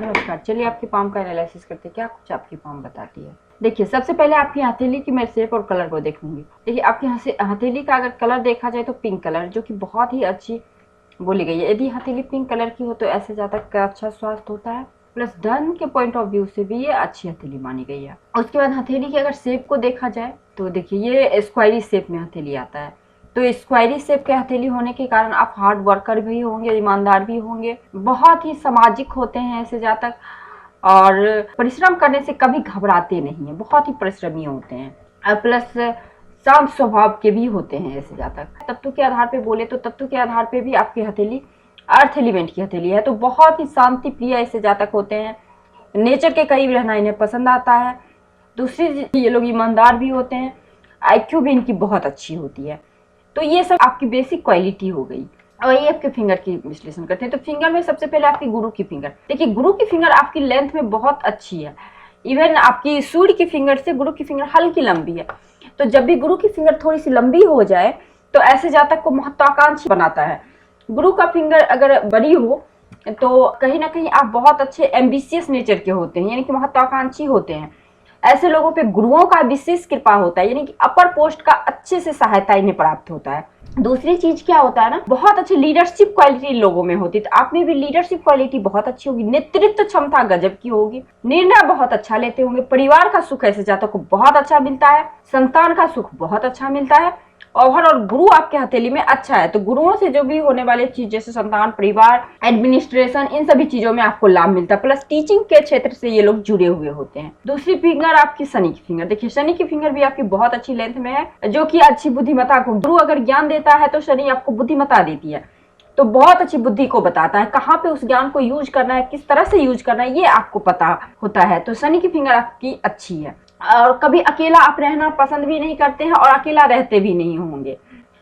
नमस्कार। चलिए आपकी पाम का एनालिसिस करते हैं, क्या कुछ आपकी पाम बताती है। देखिए, सबसे पहले आपकी हथेली की मैं शेप और कलर को देखूंगी। देखिए, आपकी हथेली का अगर कलर देखा जाए तो पिंक कलर, जो कि बहुत ही अच्छी बोली गई है। यदि हथेली पिंक कलर की हो तो ऐसे जातक का अच्छा स्वास्थ्य होता है, प्लस धन के पॉइंट ऑफ व्यू से भी ये अच्छी हथेली मानी गई है। उसके बाद हथेली की अगर शेप को देखा जाए तो देखिए, ये स्क्वायरी शेप में हथेली आता है। तो स्क्वायरी शेप के हथेली होने के कारण आप हार्ड वर्कर भी होंगे, ईमानदार भी होंगे, बहुत ही सामाजिक होते हैं ऐसे जातक, और परिश्रम करने से कभी घबराते नहीं है, बहुत ही परिश्रमी होते हैं। प्लस शांत स्वभाव के भी होते हैं ऐसे जातक। तत्व के आधार पे बोले तो तत्व के आधार पे भी आपकी हथेली अर्थ एलिमेंट की हथेली है, तो बहुत ही शांति प्रिय ऐसे जातक होते हैं। नेचर के करीब रहना इन्हें पसंद आता है। दूसरी, ये लोग ईमानदार भी होते हैं, IQ भी इनकी बहुत अच्छी होती है। तो ये सब आपकी बेसिक क्वालिटी हो गई। और ये आपके फिंगर की विश्लेषण करते हैं। तो फिंगर में सबसे पहले आपकी गुरु की फिंगर। देखिए, गुरु की फिंगर आपकी लेंथ में बहुत अच्छी है। इवन आपकी सूर्य की फिंगर से गुरु की फिंगर हल्की लंबी है। तो जब भी गुरु की फिंगर थोड़ी सी लंबी हो जाए तो ऐसे जातक को महत्वाकांक्षी बनाता है। गुरु का फिंगर अगर बड़ी हो तो कहीं ना कहीं आप बहुत अच्छे एम्बिशियस नेचर के होते हैं, यानी कि महत्वाकांक्षी होते हैं। ऐसे लोगों पे गुरुओं का विशेष कृपा होता है, यानी कि अपर पोस्ट का अच्छे से सहायता इन्हें प्राप्त होता है। दूसरी चीज क्या होता है ना, बहुत अच्छी लीडरशिप क्वालिटी लोगों में होती है। तो आप में भी लीडरशिप क्वालिटी बहुत अच्छी होगी, नेतृत्व क्षमता गजब की होगी, निर्णय बहुत अच्छा लेते होंगे, परिवार का सुख ऐसे जातकों को बहुत अच्छा मिलता है, संतान का सुख बहुत अच्छा मिलता है। और गुरु आपके हथेली में अच्छा है, तो गुरुओं से जो भी होने वाले चीज जैसे संतान, परिवार, एडमिनिस्ट्रेशन, इन सभी चीजों में आपको लाभ मिलता है। प्लस टीचिंग के क्षेत्र से ये लोग जुड़े हुए होते हैं। दूसरी फिंगर आपकी शनि की फिंगर। देखिए, शनि की फिंगर भी आपकी बहुत अच्छी लेंथ में है, जो कि अच्छी बुद्धिमत्ता को, गुरु अगर ज्ञान देता है तो शनि आपको बुद्धिमत्ता देती है, तो बहुत अच्छी बुद्धि को बताता है। कहाँ पे उस ज्ञान को यूज करना है, किस तरह से यूज करना है, ये आपको पता होता है। तो शनि की फिंगर आपकी अच्छी है। और कभी अकेला आप रहना पसंद भी नहीं करते हैं और अकेला रहते भी नहीं होंगे,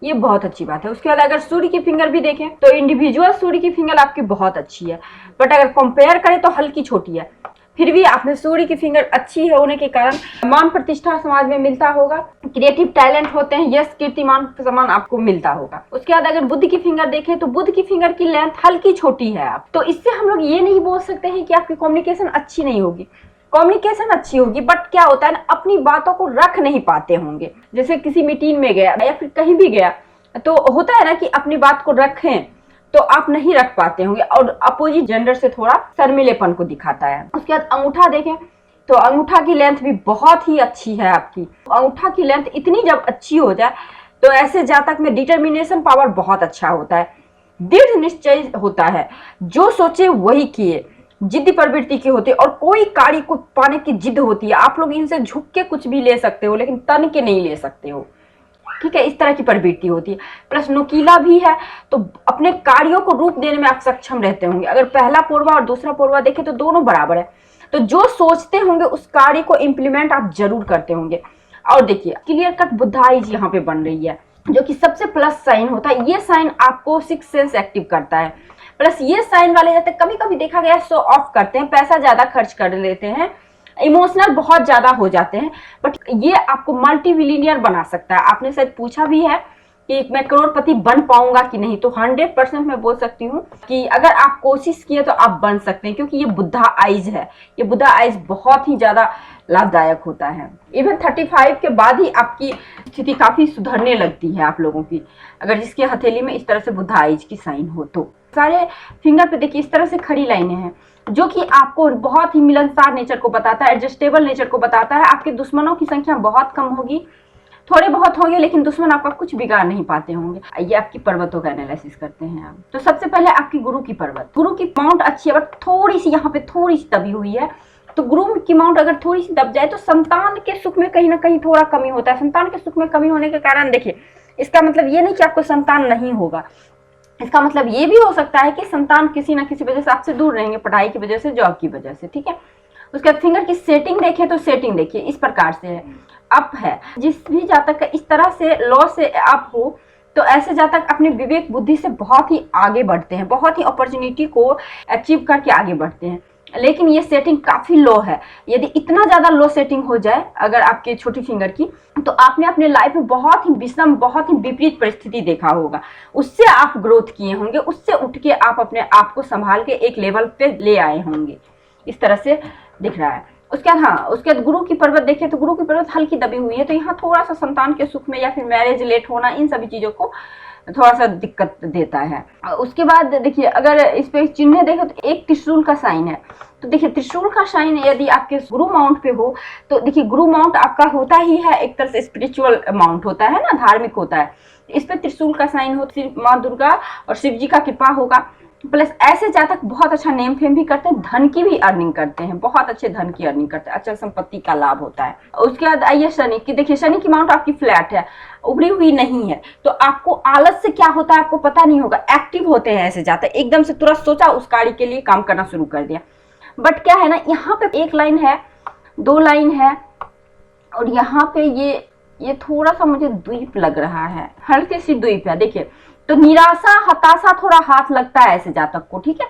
ये बहुत अच्छी बात है। उसके बाद अगर सूर्य की फिंगर भी देखें तो इंडिविजुअल सूर्य की फिंगर आपकी बहुत अच्छी है, बट अगर कंपेयर करें तो हल्की छोटी है। फिर भी आपने सूर्य की फिंगर अच्छी है होने के कारण मान प्रतिष्ठा समाज में मिलता होगा, क्रिएटिव टैलेंट होते हैं, यश कीर्तिमान समान आपको मिलता होगा। उसके बाद अगर बुध की फिंगर देखें तो बुध की फिंगर की लेंथ हल्की छोटी है आप, तो इससे हम लोग ये नहीं बोल सकते हैं कि आपकी कम्युनिकेशन अच्छी नहीं होगी। कम्युनिकेशन अच्छी होगी, बट क्या होता है ना, अपनी बातों को रख नहीं पाते होंगे। जैसे किसी मीटिंग में गया या फिर कहीं भी गया तो होता है ना कि अपनी बात को रखें, तो आप नहीं रख पाते होंगे, और अपोजिट जेंडर से थोड़ा शर्मिलेपन को दिखाता है। उसके बाद अंगूठा देखें तो अंगूठा की लेंथ भी बहुत ही अच्छी है आपकी। अंगूठा की लेंथ इतनी जब अच्छी हो जाए तो ऐसे जातक में डिटर्मिनेशन पावर बहुत अच्छा होता है, दृढ़ निश्चय होता है, जो सोचे वही किए, जिद्दी प्रवृत्ति के होते, और कोई कार्य को पाने की जिद होती है। आप लोग इनसे झुक के कुछ भी ले सकते हो लेकिन तन के नहीं ले सकते हो, ठीक है, इस तरह की प्रवृत्ति होती है। प्लस नुकीला भी है, तो अपने कार्यों को रूप देने में आप सक्षम रहते होंगे। अगर पहला पूर्वा और दूसरा पूर्वा देखें तो दोनों बराबर है, तो जो सोचते होंगे उस कार्य को इम्प्लीमेंट आप जरूर करते होंगे। और देखिए, क्लियर कट बुद्धाइज यहाँ पे बन रही है, जो कि सबसे प्लस साइन होता है। ये साइन आपको सिक्स सेंस एक्टिव करता है। प्लस ये साइन वाले जाते कभी कभी देखा गया शो ऑफ करते हैं, पैसा ज्यादा खर्च कर लेते हैं, इमोशनल बहुत ज्यादा हो जाते हैं, बट ये आपको मल्टी मिलियनियर बना सकता है। आपने शायद पूछा भी है कि मैं करोड़पति बन पाऊंगा कि नहीं, तो 100% मैं बोल सकती हूँ कि अगर आप कोशिश किए तो आप बन सकते हैं, क्योंकि ये बुद्धा आइज है। ये बुद्धा आइज बहुत ही ज्यादा लाभदायक होता है। इवन 35 के बाद ही आपकी स्थिति काफी सुधरने लगती है आप लोगों की, अगर जिसके हथेली में इस तरह से बुद्धा आइज की साइन हो तो। सारे फिंगर पे देखिए इस तरह से खड़ी लाइनें हैं, जो कि आपको बहुत ही मिलनसार नेचर को बताता है, एडजस्टेबल नेचर को बताता है। आपके दुश्मनों की संख्या बहुत कम होगी, थोड़े बहुत होंगे, लेकिन दुश्मन आपका कुछ बिगाड़ नहीं पाते होंगे। ये आपकी पर्वतों का एनालिसिस करते हैं आप। तो सबसे पहले आपकी गुरु की पर्वत। गुरु की माउंट अच्छी है, बट थोड़ी सी यहाँ पे थोड़ी सी दबी हुई है। तो गुरु की माउंट अगर थोड़ी सी दब जाए तो संतान के सुख में कहीं ना कहीं थोड़ा कमी होता है। संतान के सुख में कमी होने के कारण देखिए, इसका मतलब ये नहीं कि आपको संतान नहीं होगा, इसका मतलब ये भी हो सकता है कि संतान किसी ना किसी वजह से आपसे दूर रहेंगे, पढ़ाई की वजह से, जॉब की वजह से, ठीक है। उसके बाद फिंगर की सेटिंग देखें तो सेटिंग देखिए इस प्रकार से है, अप है। जिस भी जातक का इस तरह से लॉ से अप हो तो ऐसे जातक अपने विवेक बुद्धि से बहुत ही आगे बढ़ते हैं, बहुत ही अपॉर्चुनिटी को अचीव करके आगे बढ़ते हैं। लेकिन ये सेटिंग काफी लो है। यदि इतना ज्यादा लो सेटिंग हो जाए अगर आपके छोटी फिंगर की, तो आपने अपने लाइफ में बहुत ही विषम, बहुत ही विपरीत परिस्थिति देखा होगा, उससे आप ग्रोथ किए होंगे, उससे उठ के आप अपने आप को संभाल के एक लेवल पे ले आए होंगे। इस तरह से दिख रहा है। उसके बाद हाँ, उसके बाद गुरु की पर्वत देखें तो गुरु की पर्वत हल्की दबी हुई है, तो यहाँ थोड़ा सा संतान के सुख में या फिर मैरिज लेट होना, इन सभी चीजों को थोड़ा सा दिक्कत देता है। उसके बाद देखिए अगर इस पे चिन्ह देखें तो एक त्रिशूल का साइन है। तो देखिए त्रिशूल का साइन यदि आपके गुरु माउंट पे हो तो देखिए गुरु माउंट आपका होता ही है एक तरह से स्पिरिचुअल माउंट होता है ना, धार्मिक होता है। इस पे त्रिशूल का साइन हो, माँ दुर्गा और शिव जी का कृपा होगा। प्लस ऐसे जातक बहुत अच्छा नेम फेम भी करते हैं, धन की भी अर्निंग करते हैं, बहुत अच्छे धन की अर्निंग करते हैं, अच्छा संपत्ति का लाभ होता है। उसके बाद आइए शनि की, देखिए शनि की माउंट आपकी फ्लैट है, उभरी हुई नहीं है, तो आपको आलस से क्या होता है आपको पता नहीं होगा। एक्टिव होते हैं ऐसे जातक, एकदम से तुरंत सोचा उस कार्य के लिए काम करना शुरू कर दिया। बट क्या है ना, यहाँ पे एक लाइन है, 2 लाइन है, और यहाँ पे ये थोड़ा सा मुझे द्वीप लग रहा है, हल्की सी द्वीप है। देखिए तो निराशा हताशा थोड़ा हाथ लगता है ऐसे जातक को, ठीक है।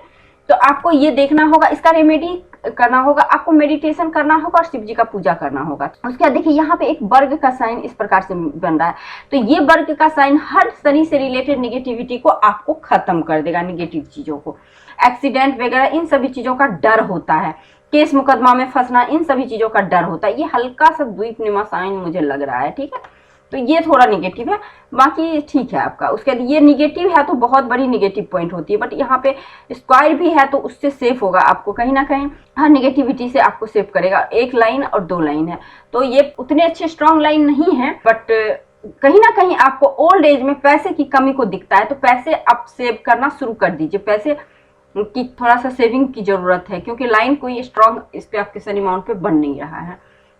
तो आपको ये देखना होगा, इसका रेमेडी करना होगा, आपको मेडिटेशन करना होगा और शिव जी का पूजा करना होगा। उसके बाद देखिए यहाँ पे एक वर्ग का साइन इस प्रकार से बन रहा है, तो ये वर्ग का साइन हर शनि से रिलेटेड निगेटिविटी को आपको खत्म कर देगा, निगेटिव चीजों को, एक्सीडेंट वगैरह इन सभी चीजों का डर होता है, केस मुकदमा में फंसना, इन सभी चीजों का डर होता है। ये हल्का सा द्वीप निमा साइन मुझे लग रहा है, ठीक है। तो ये थोड़ा निगेटिव है, बाकी ठीक है आपका। उसके बाद ये निगेटिव है तो बहुत बड़ी निगेटिव पॉइंट होती है, बट यहाँ पे स्क्वायर भी है तो उससे सेफ होगा आपको कहीं ना कहीं, हर निगेटिविटी से आपको सेफ करेगा। 1 लाइन और 2 लाइन है, तो ये उतने अच्छे स्ट्रॉन्ग लाइन नहीं है, बट कहीं ना कहीं आपको ओल्ड एज में पैसे की कमी को दिखता है, तो पैसे आप सेव करना शुरू कर दीजिए, पैसे की थोड़ा सा सेविंग की जरूरत है, क्योंकि लाइन कोई स्ट्रॉन्ग इस पे आपके शनि माउंट पे बन नहीं रहा है,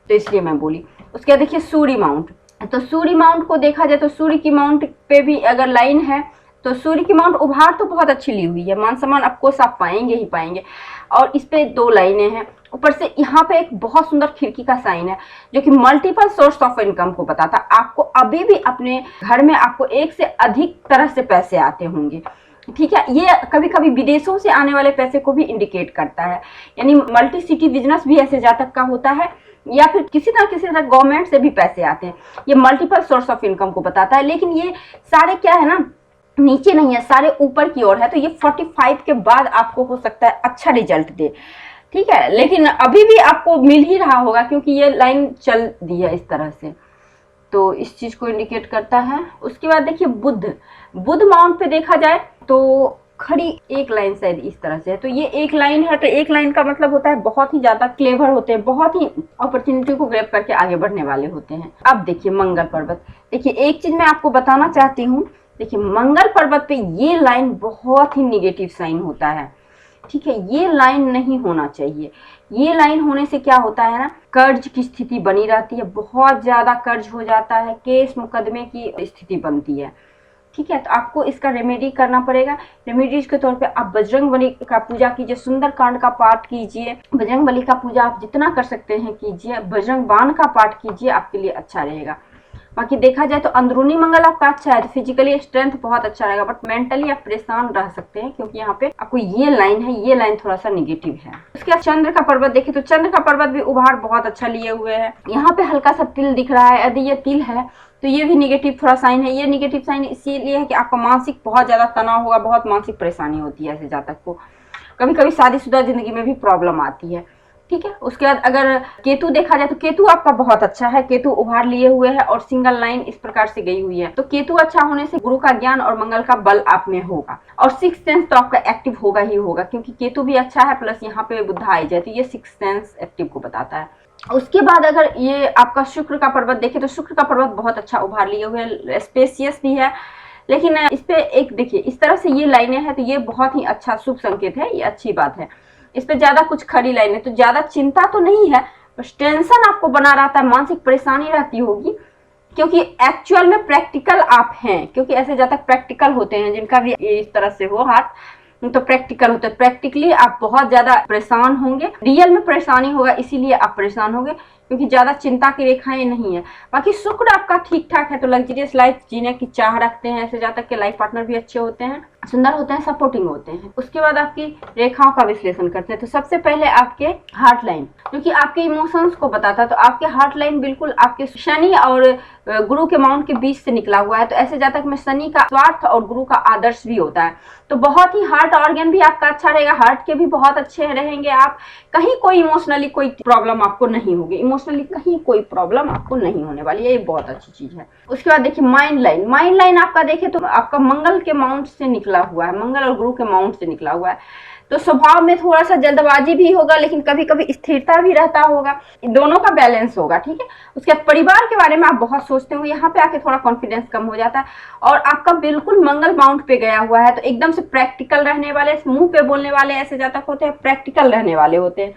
तो इसलिए मैं बोली। उसके बाद देखिए सूर्य माउंट, तो सूर्य माउंट को देखा जाए तो सूर्य की माउंट पे भी अगर लाइन है तो सूर्य की माउंट उभार तो बहुत अच्छी ली हुई है, मान सम्मान आपको आप पाएंगे ही पाएंगे। और इस पे 2 लाइनें हैं, ऊपर से यहाँ पे एक बहुत सुंदर खिड़की का साइन है जो कि मल्टीपल सोर्स ऑफ इनकम को बताता है। आपको अभी भी अपने घर में आपको एक से अधिक तरह से पैसे आते होंगे, ठीक है। ये कभी कभी विदेशों से आने वाले पैसे को भी इंडिकेट करता है, यानी मल्टी सिटी बिजनेस भी ऐसे जातक का होता है, या फिर किसी तरह गवर्नमेंट से भी पैसे आते हैं। ये मल्टीपल सोर्स ऑफ इनकम को बताता है, लेकिन ये सारे क्या है ना, नीचे नहीं है, सारे ऊपर की ओर है। तो ये 45 के बाद आपको हो सकता है अच्छा रिजल्ट दे, ठीक है। लेकिन अभी भी आपको मिल ही रहा होगा क्योंकि ये लाइन चल दी है इस तरह से, तो इस चीज को इंडिकेट करता है। उसके बाद देखिए बुध माउंट पे देखा जाए तो खड़ी 1 लाइन शायद इस तरह से है, तो ये 1 लाइन है, तो 1 लाइन का मतलब होता है बहुत ही ज्यादा क्लेवर होते हैं, बहुत ही अपॉर्चुनिटी को ग्रैब करके आगे बढ़ने वाले होते हैं। अब देखिए मंगल पर्वत, देखिए एक चीज मैं आपको बताना चाहती हूँ, देखिए मंगल पर्वत पे ये लाइन बहुत ही निगेटिव साइन होता है, ठीक है। ये लाइन नहीं होना चाहिए, ये लाइन होने से क्या होता है ना, कर्ज की स्थिति बनी रहती है, बहुत ज्यादा कर्ज हो जाता है, केस मुकदमे की स्थिति बनती है, ठीक है। तो आपको इसका रेमेडी करना पड़ेगा। रेमेडीज के तौर पे आप बजरंगबली का पूजा कीजिए, सुंदरकांड का पाठ कीजिए, बजरंगबली का पूजा आप जितना कर सकते हैं कीजिए, बजरंग बाण का पाठ कीजिए, आपके लिए अच्छा रहेगा। बाकी देखा जाए तो अंदरूनी मंगल आपका अच्छा है, तो फिजिकली स्ट्रेंथ बहुत अच्छा रहेगा, बट मेंटली आप परेशान रह सकते हैं क्योंकि यहाँ पे आपको ये लाइन है, ये लाइन थोड़ा सा निगेटिव है। उसके बाद चंद्र का पर्वत देखें तो चंद्र का पर्वत भी उभार बहुत अच्छा लिए हुए है। यहाँ पे हल्का सा तिल दिख रहा है, यदि ये तिल है तो ये भी निगेटिव थोड़ा साइन है। ये निगेटिव साइन इसीलिए है कि आपका मानसिक बहुत ज्यादा तनाव होगा, बहुत मानसिक परेशानी होती है ऐसे जातक को, कभी कभी शादीशुदा जिंदगी में भी प्रॉब्लम आती है, ठीक है। उसके बाद अगर केतु देखा जाए तो केतु आपका बहुत अच्छा है, केतु उभार लिए हुए है और सिंगल लाइन इस प्रकार से गई हुई है, तो केतु अच्छा होने से गुरु का ज्ञान और मंगल का बल आप में होगा, और 6th सेंस तो आपका एक्टिव होगा ही होगा क्योंकि केतु भी अच्छा है, प्लस यहाँ पे बुधा आई जाए तो ये 6th सेंस एक्टिव को बताता है। उसके बाद अगर ये आपका शुक्र का पर्वत देखे तो शुक्र का पर्वत बहुत अच्छा उभार लिए हुए है, स्पेसियस भी है, लेकिन इस पे एक देखिए इस तरह से ये लाइनें हैं तो ये बहुत ही अच्छा शुभ संकेत है, ये अच्छी बात है। इस पे ज्यादा कुछ खड़ी लाइन है तो ज्यादा चिंता तो नहीं है, बस टेंशन आपको बना रहता है, मानसिक परेशानी रहती होगी क्योंकि एक्चुअल में प्रैक्टिकल आप हैं, क्योंकि ऐसे ज्यादा प्रैक्टिकल होते हैं जिनका भी इस तरह से हो हाथ, तो प्रैक्टिकल होता है, प्रैक्टिकली आप बहुत ज्यादा परेशान होंगे, रियल में परेशानी होगा इसीलिए आप परेशान होंगे, क्योंकि ज्यादा चिंता की रेखाएं नहीं है। बाकी शुक्र आपका ठीक ठाक है, तो लग्जरियस लाइफ जीने की चाह रखते हैं, ऐसे जातक के लाइफ पार्टनर भी अच्छे होते हैं, सुंदर होते हैं, सपोर्टिंग होते हैं। उसके बाद आपकी रेखाओं का विश्लेषण करते हैं। तो सबसे पहले आपके हार्ट लाइन, क्योंकि आपके इमोशंस को बताता है, तो आपके हार्ट लाइन बिल्कुल आपके शनि और गुरु के माउंट के बीच से निकला हुआ है। तो ऐसे जातक में शनि का स्वार्थ और गुरु का आदर्श भी होता है, तो बहुत ही हार्ट ऑर्गन भी आपका अच्छा रहेगा, हार्ट के भी बहुत अच्छे रहेंगे आप। कहीं कोई इमोशनली कोई प्रॉब्लम आपको नहीं होगी, इमोशनली कहीं कोई प्रॉब्लम आपको नहीं होने वाली है, ये बहुत अच्छी चीज है। उसके बाद देखिए माइंड लाइन, माइंड लाइन आपका देखे तो आपका मंगल के माउंट से निकला हुआ है, मंगल और गुरु के माउंट से निकला हुआ है। तो स्वभाव में थोड़ा सा जल्दबाजी भी होगा, लेकिन कभी कभी स्थिरता भी रहता होगा, दोनों का बैलेंस होगा, ठीक है। उसके बाद परिवार के बारे में आप बहुत सोचते हो, यहाँ पे आके थोड़ा कॉन्फिडेंस कम हो जाता है। और आपका बिल्कुल मंगल माउंट पे गया हुआ है, तो एकदम से प्रैक्टिकल रहने वाले, मुंह पे बोलने वाले ऐसे जातक होते हैं, प्रैक्टिकल रहने वाले होते हैं,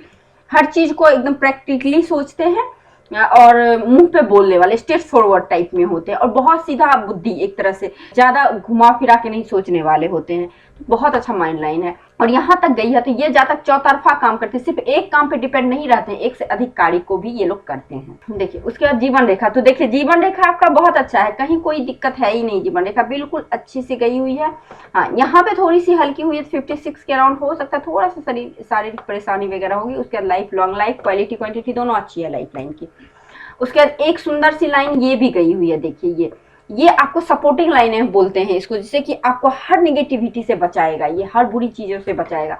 हर चीज को एकदम प्रैक्टिकली सोचते हैं और मुंह पे बोलने वाले, स्ट्रेट फॉरवर्ड टाइप में होते हैं, और बहुत सीधा बुद्धि, एक तरह से ज्यादा घुमा फिरा के नहीं सोचने वाले होते हैं। तो बहुत अच्छा माइंड लाइन है, और यहाँ तक गई है तो ये जातक चौतरफा काम करते हैं, सिर्फ एक काम पे डिपेंड नहीं रहते हैं, एक से अधिक कार्य को भी ये लोग करते हैं। देखिए उसके बाद जीवन रेखा, तो देखिए जीवन रेखा आपका बहुत अच्छा है, कहीं कोई दिक्कत है ही नहीं, जीवन रेखा बिल्कुल अच्छी सी गई हुई है। हाँ, यहाँ पे थोड़ी सी हल्की हुई है, 56 के अराउंड हो सकता है, थोड़ा सा शारीरिक परेशानी वगैरह होगी। उसके बाद life long, life quality quantity दोनों अच्छी है लाइफ लाइन की। उसके बाद एक सुंदर सी लाइन ये भी गई हुई है, देखिए ये आपको सपोर्टिंग लाइनें बोलते हैं इसको, जिससे कि आपको हर निगेटिविटी से बचाएगा, ये हर बुरी चीजों से बचाएगा।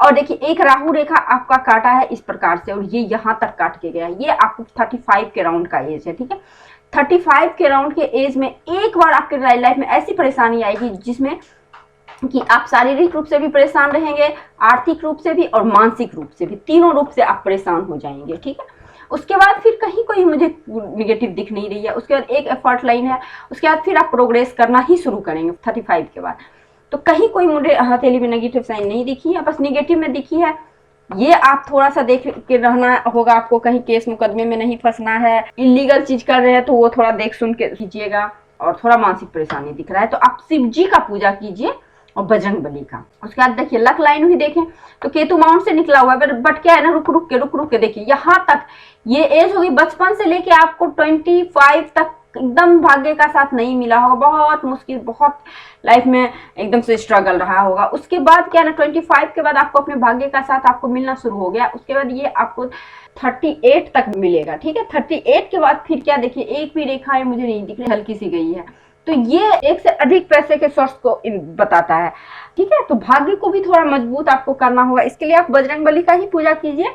और देखिए एक राहु रेखा आपका काटा है इस प्रकार से, और ये यहाँ तक काट के गया है, ये आपको 35 के राउंड का एज है, ठीक है। 35 के राउंड के एज में एक बार आपके लाइफ में ऐसी परेशानी आएगी जिसमें कि आप शारीरिक रूप से भी परेशान रहेंगे, आर्थिक रूप से भी और मानसिक रूप से भी, तीनों रूप से आप परेशान हो जाएंगे, ठीक है। उसके बाद फिर कहीं कोई मुझे निगेटिव दिख नहीं रही है। उसके बाद एक एफर्ट लाइन है, उसके बाद फिर आप प्रोग्रेस करना ही शुरू करेंगे 35 के बाद। तो कहीं कोई मुझे हथेली में नेगेटिव साइन नहीं दिखी है, बस निगेटिव में दिखी है। ये आप थोड़ा सा देख के रहना होगा आपको, कहीं केस मुकदमे में नहीं फंसना है, इलीगल चीज कर रहे हैं तो वो थोड़ा देख सुन के कीजिएगा। और थोड़ा मानसिक परेशानी दिख रहा है तो आप शिव जी का पूजा कीजिए और बजरंग बली का। उसके बाद देखिए लक लाइन भी देखें तो केतु माउंट से निकला हुआ है, बट क्या है ना, रुक रुक के देखिए यहाँ तक ये एज होगी, बचपन से लेके आपको 25 तक एकदम भाग्य का साथ नहीं मिला होगा, बहुत मुश्किल, बहुत लाइफ में एकदम से स्ट्रगल रहा होगा। उसके बाद क्या ना 25 के बाद आपको अपने भाग्य का साथ आपको मिलना शुरू हो गया। उसके बाद ये आपको 38 तक मिलेगा, ठीक है। 38 के बाद फिर क्या, देखिए एक भी रेखा है मुझे नहीं दिख रही, हल्की सी गई है, तो ये एक से अधिक पैसे के सोर्स को बताता है, ठीक है। तो भाग्य को भी थोड़ा मजबूत आपको करना होगा, इसके लिए आप बजरंग बली का ही पूजा कीजिए।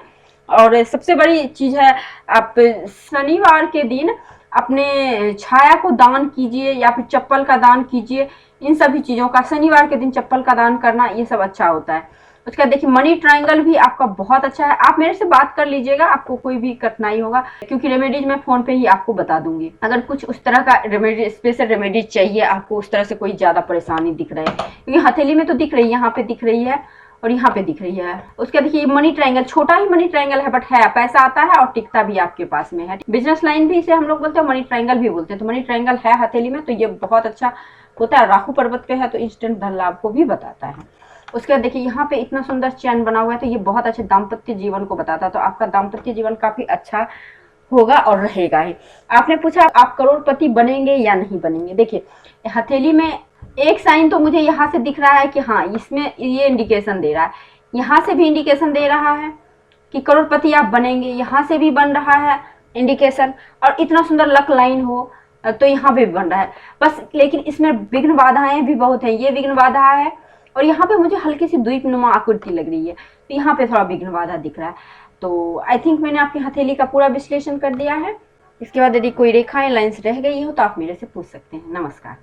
और सबसे बड़ी चीज है, आप शनिवार के दिन अपने छाया को दान कीजिए या फिर चप्पल का दान कीजिए। इन सभी चीजों का शनिवार के दिन चप्पल का दान करना, ये सब अच्छा होता है। उसके बाद देखिए मनी ट्रायंगल भी आपका बहुत अच्छा है, आप मेरे से बात कर लीजिएगा, आपको कोई भी कठिनाई होगा, क्योंकि रेमेडीज मैं फोन पे ही आपको बता दूंगी। अगर कुछ उस तरह का रेमेडी, स्पेशल रेमेडीज चाहिए आपको, उस तरह से कोई ज्यादा परेशानी दिख रहा है, क्योंकि हथेली में तो दिख रही है, यहाँ पे दिख रही है और यहाँ पे दिख रही है। उसके देखिए मनी ट्रायंगल, छोटा ही मनी ट्रायंगल है, बट है, पैसा आता है और टिकता भी आपके पास में है। बिजनेस लाइन भी इसे हम लोग बोलते हैं, मनी ट्रायंगल भी बोलते हैं। तो मनी ट्रायंगल है हथेली में, तो ये बहुत अच्छा होता है। राहु पर्वत पे है तो इंस्टेंट धन लाभ को भी बताता है। उसके बाद देखिए यहाँ पे इतना सुंदर चैन बना हुआ है, तो ये बहुत अच्छे दाम्पत्य जीवन को बताता है। तो आपका दाम्पत्य जीवन काफी अच्छा होगा और रहेगा ही। आपने पूछा आप करोड़पति बनेंगे या नहीं बनेंगे, देखिए हथेली में एक साइन तो मुझे यहाँ से दिख रहा है कि हाँ, इसमें ये इंडिकेशन दे रहा है, यहाँ से भी इंडिकेशन दे रहा है कि करोड़पति आप बनेंगे, यहाँ से भी बन रहा है इंडिकेशन, और इतना सुंदर लक लाइन हो तो यहाँ पे भी बन रहा है बस। लेकिन इसमें विघ्न बाधाएं भी बहुत है, ये विघ्न बाधा है, और यहाँ पे मुझे हल्की सी द्वीपनुमा आकृति लग रही है, तो यहाँ पे थोड़ा विघ्न बाधा दिख रहा है। तो आई थिंक मैंने आपकी हथेली का पूरा विश्लेषण कर दिया है। इसके बाद यदि कोई रेखाएं लाइंस रह गई हो तो आप मेरे से पूछ सकते हैं। नमस्कार।